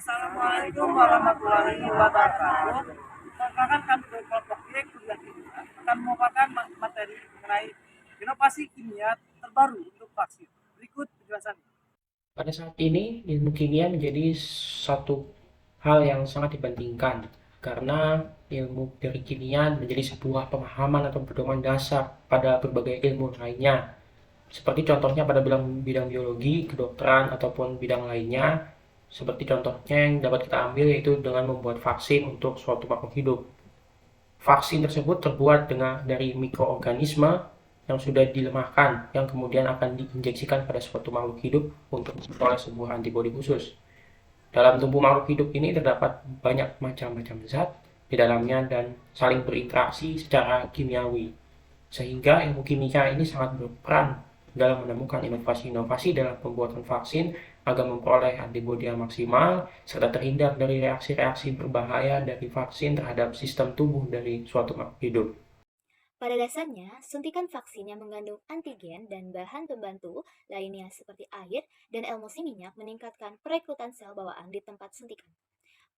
Assalamualaikum warahmatullahi wabarakatuh. Perkenalkan kami dari kelompok Y kuliah kimia akan memaparkan materi mengenai inovasi kimia terbaru untuk vaksin. Berikut penjelasannya. Pada saat ini, ilmu kimia menjadi satu hal yang sangat dipentingkan karena ilmu dari kimia menjadi sebuah pemahaman atau pedoman dasar pada berbagai ilmu lainnya. Seperti contohnya pada bidang biologi, kedokteran, ataupun bidang lainnya. Seperti contohnya yang dapat kita ambil yaitu dengan membuat vaksin untuk suatu makhluk hidup. Vaksin tersebut terbuat dari mikroorganisme yang sudah dilemahkan, yang kemudian akan diinjeksikan pada suatu makhluk hidup untuk memperoleh sebuah antibodi khusus. Dalam tubuh makhluk hidup ini terdapat banyak macam-macam zat di dalamnya dan saling berinteraksi secara kimiawi. Sehingga ilmu kimia ini sangat berperan dalam menemukan inovasi-inovasi dalam pembuatan vaksin agar memperoleh antibodi yang maksimal serta terhindar dari reaksi-reaksi berbahaya dari vaksin terhadap sistem tubuh dari suatu makhluk hidup. Pada dasarnya, suntikan vaksin yang mengandung antigen dan bahan pembantu lainnya seperti air dan emulsi minyak meningkatkan perekrutan sel bawaan di tempat suntikan.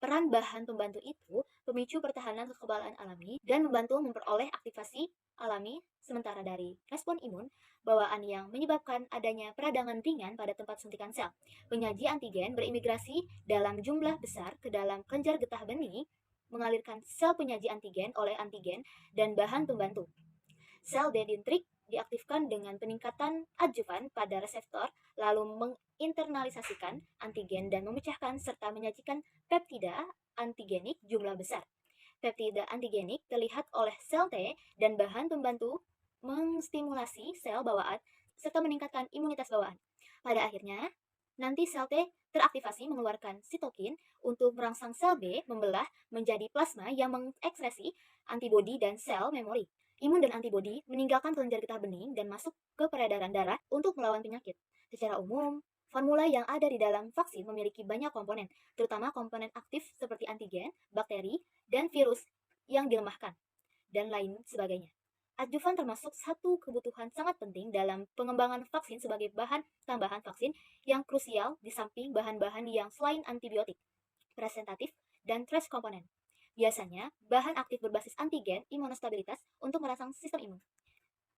Peran bahan pembantu itu pemicu pertahanan kekebalan alami dan membantu memperoleh aktivasi alami sementara dari respon imun bawaan yang menyebabkan adanya peradangan ringan pada tempat suntikan sel. Penyaji antigen berimigrasi dalam jumlah besar ke dalam kelenjar getah benih mengalirkan sel penyaji antigen oleh antigen dan bahan pembantu. Sel dendritrik diaktifkan dengan peningkatan adjuvan pada reseptor, lalu menginternalisasikan antigen dan memecahkan serta menyajikan peptida antigenik jumlah besar. Peptida antigenik terlihat oleh sel T dan bahan pembantu menstimulasi sel bawaan serta meningkatkan imunitas bawaan. Pada akhirnya, nanti sel T teraktivasi mengeluarkan sitokin untuk merangsang sel B membelah menjadi plasma yang mengekspresi antibodi dan sel memori. Imun dan antibodi meninggalkan kelenjar getah bening dan masuk ke peredaran darah untuk melawan penyakit. Secara umum, formula yang ada di dalam vaksin memiliki banyak komponen, terutama komponen aktif seperti antigen, bakteri, dan virus yang dilemahkan, dan lain sebagainya. Adjuvan termasuk satu kebutuhan sangat penting dalam pengembangan vaksin sebagai bahan tambahan vaksin yang krusial di samping bahan-bahan yang selain antibiotik, presentatif, dan trace komponen. Biasanya, bahan aktif berbasis antigen imunostabilitas untuk merangsang sistem imun.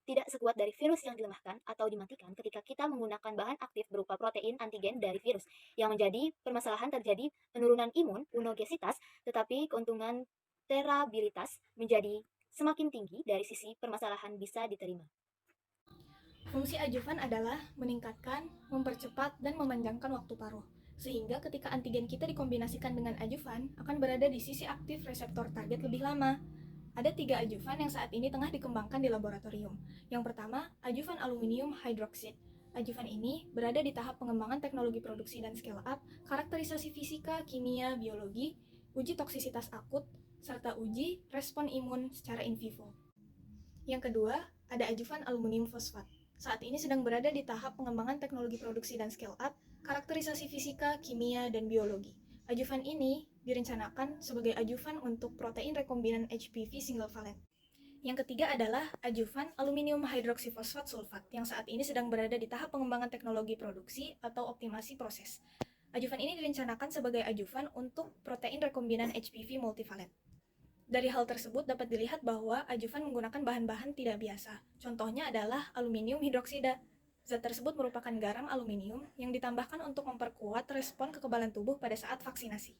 Tidak sekuat dari virus yang dilemahkan atau dimatikan ketika kita menggunakan bahan aktif berupa protein antigen dari virus. Yang menjadi permasalahan terjadi penurunan imun, immunogesitas, tetapi keuntungan terabilitas menjadi semakin tinggi dari sisi permasalahan bisa diterima. Fungsi adjuvan adalah meningkatkan, mempercepat, dan memanjangkan waktu paruh. Sehingga ketika antigen kita dikombinasikan dengan adjuvan, akan berada di sisi aktif reseptor target lebih lama. Ada 3 adjuvan yang saat ini tengah dikembangkan di laboratorium. Yang pertama, adjuvan aluminium hydroxide. Adjuvan ini berada di tahap pengembangan teknologi produksi dan scale up, karakterisasi fisika, kimia, biologi, uji toksisitas akut, serta uji respon imun secara in vivo. Yang kedua, ada adjuvan aluminium fosfat. Saat ini sedang berada di tahap pengembangan teknologi produksi dan scale up, karakterisasi fisika, kimia, dan biologi. Adjuvan ini direncanakan sebagai adjuvan untuk protein rekombinan HPV single valent. Yang ketiga adalah adjuvan aluminium hidroksifosfat sulfat yang saat ini sedang berada di tahap pengembangan teknologi produksi atau optimasi proses. Adjuvan ini direncanakan sebagai adjuvan untuk protein rekombinan HPV multivalent. Dari hal tersebut dapat dilihat bahwa adjuvan menggunakan bahan-bahan tidak biasa. Contohnya adalah aluminium hidroksida. Zat tersebut merupakan garam aluminium yang ditambahkan untuk memperkuat respon kekebalan tubuh pada saat vaksinasi.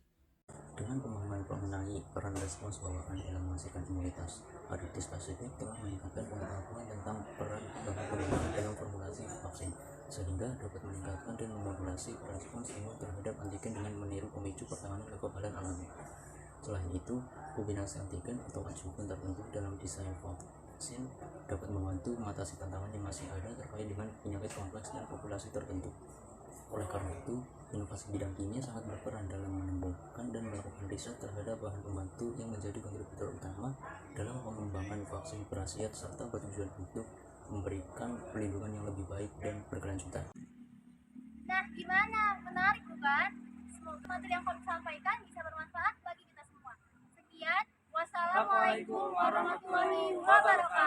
Dengan pemahaman mengenai peran respons bawaan dalam menghasilkan imunitas, adaptif spesifik telah meningkatkan pengetahuan tentang peran bawaan dalam formulasi vaksin, sehingga dapat meningkatkan dan memodulasi respons imun terhadap antigen dengan meniru pemicu pertahanan kekebalan alami. Selain itu, kombinasi antigen atau adjuvan tertentu dalam desain vaksin dapat membantu mengatasi tantangan yang masih ada terkait dengan penyakit kompleks dan populasi tertentu. Oleh karena itu, inovasi bidang kimia sangat berperan dalam menemukan dan melakukan riset terhadap bahan pembantu yang menjadi kontributor utama dalam pengembangan vaksin berkhasiat serta bertujuan untuk memberikan perlindungan yang lebih baik dan berkelanjutan. Nah, gimana? Menarik bukan? Semoga materi yang kami sampaikan bisa bermanfaat bagi kita semua. Sekian, wassalamualaikum warahmatullahi wabarakatuh.